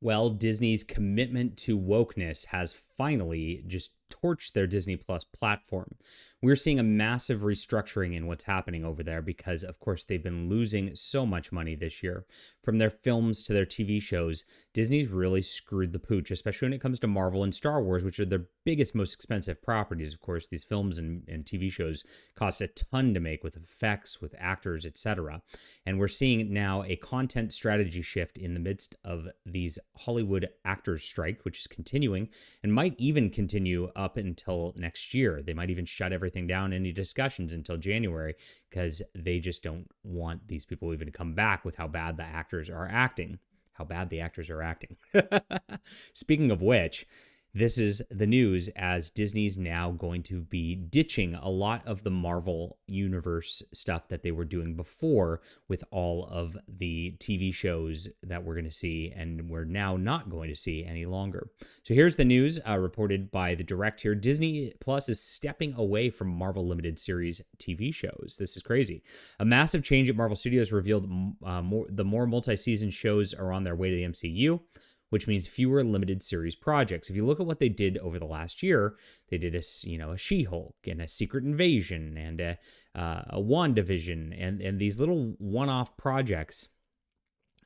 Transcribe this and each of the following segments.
Well, Disney's commitment to wokeness has finally just torched their Disney Plus platform. We're seeing a massive restructuring in what's happening over there because, of course, they've been losing so much money this year. From their films to their TV shows, Disney's really screwed the pooch, especially when it comes to Marvel and Star Wars, which are their biggest, most expensive properties. Of course, these films and TV shows cost a ton to make with effects, with actors, etc. And we're seeing now a content strategy shift in the midst of these Hollywood actors strike, which is continuing and might even continue up until next year. They might even shut everything down, any discussions, until January, because they just don't want these people even to come back with how bad the actors are acting. How bad the actors are acting. Speaking of which, this is the news as Disney's now going to be ditching a lot of the Marvel Universe stuff that they were doing before with all of the TV shows that we're going to see and we're now not going to see any longer. So here's the news reported by the Direct here. Disney Plus is stepping away from Marvel Limited Series TV shows. This is crazy. A massive change at Marvel Studios revealed the more multi-season shows are on their way to the MCU, which means fewer limited series projects. If you look at what they did over the last year, they did a She-Hulk and a Secret Invasion and a WandaVision and these little one-off projects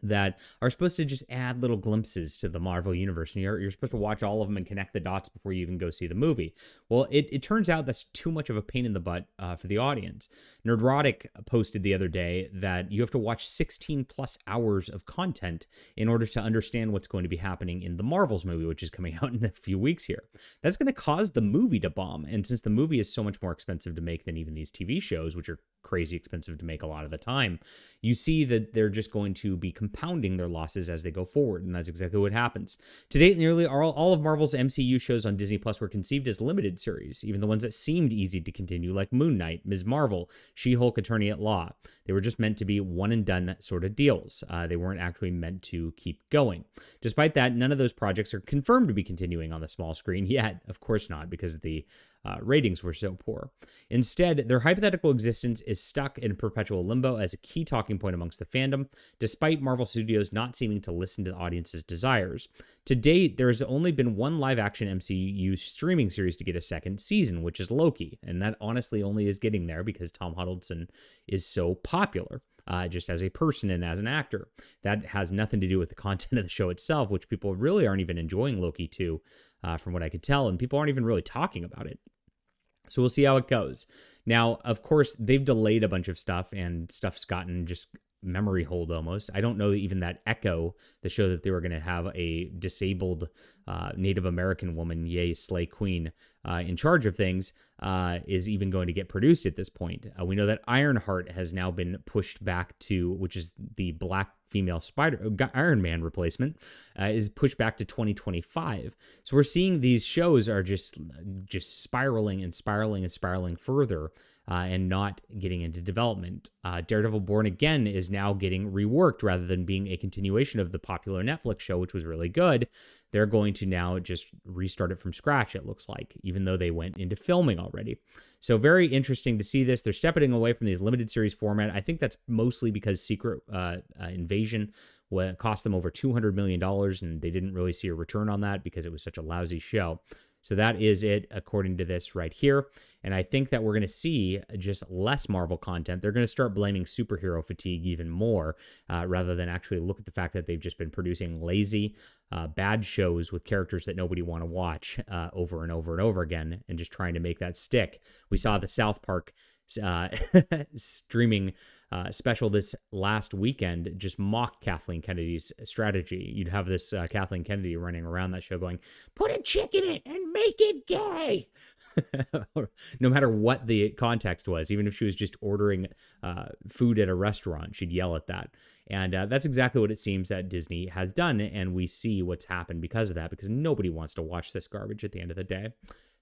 that are supposed to just add little glimpses to the Marvel Universe. And you're supposed to watch all of them and connect the dots before you even go see the movie. Well, it turns out that's too much of a pain in the butt for the audience. Nerdrotic posted the other day that you have to watch 16 plus hours of content in order to understand what's going to be happening in the Marvels movie, which is coming out in a few weeks here. That's going to cause the movie to bomb. And since the movie is so much more expensive to make than even these TV shows, which are crazy expensive to make a lot of the time, you see that they're just going to be compounding their losses as they go forward, and that's exactly what happens. To date, nearly all of Marvel's MCU shows on Disney Plus were conceived as limited series, even the ones that seemed easy to continue, like Moon Knight, Ms. Marvel, She-Hulk, Attorney at Law. They were just meant to be one-and-done sort of deals. They weren't actually meant to keep going. Despite that, none of those projects are confirmed to be continuing on the small screen yet. Of course not, because the ratings were so poor. Instead, their hypothetical existence is stuck in perpetual limbo as a key talking point amongst the fandom, despite Marvel Studios not seeming to listen to the audience's desires. To date, there has only been one live-action MCU streaming series to get a second season, which is Loki, and that honestly only is getting there because Tom Hiddleston is so popular. Just as a person and as an actor. That has nothing to do with the content of the show itself, which people really aren't even enjoying Loki to, from what I could tell, and people aren't even really talking about it. So we'll see how it goes. Now, of course, they've delayed a bunch of stuff, and stuff's gotten just memory hold almost. I don't know even that Echo, the show that they were going to have a disabled Native American woman, yay, Slay Queen, in charge of things, is even going to get produced at this point. We know that Ironheart has now been pushed back to, which is the black female Iron Man replacement, is pushed back to 2025. So we're seeing these shows are just spiraling and spiraling and spiraling further, and not getting into development. Daredevil Born Again is now getting reworked rather than being a continuation of the popular Netflix show, which was really good. They're going to now just restart it from scratch, it looks like, even though they went into filming already. So very interesting to see this. They're stepping away from these limited series format. I think that's mostly because Secret Invasion cost them over $200 million, and they didn't really see a return on that because it was such a lousy show. So that is it, according to this right here. And I think that we're going to see just less Marvel content. They're going to start blaming superhero fatigue even more, rather than actually look at the fact that they've just been producing lazy, bad shows with characters that nobody want to watch over and over and over again, and just trying to make that stick. We saw the South Park streaming special this last weekend just mocked Kathleen Kennedy's strategy. You'd have this Kathleen Kennedy running around that show going, "Put a chick in it and make it gay." No matter what the context was, even if she was just ordering food at a restaurant, she'd yell at that. And that's exactly what it seems that Disney has done, and we see what's happened because of that, because nobody wants to watch this garbage at the end of the day.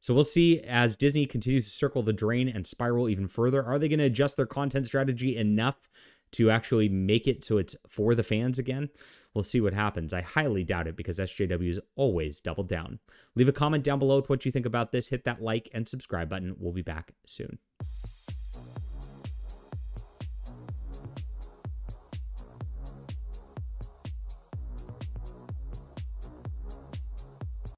So we'll see as Disney continues to circle the drain and spiral even further. Are they going to adjust their content strategy enough to actually make it so it's for the fans again? We'll see what happens. I highly doubt it because SJW's always doubled down. Leave a comment down below with what you think about this. Hit that like and subscribe button. We'll be back soon.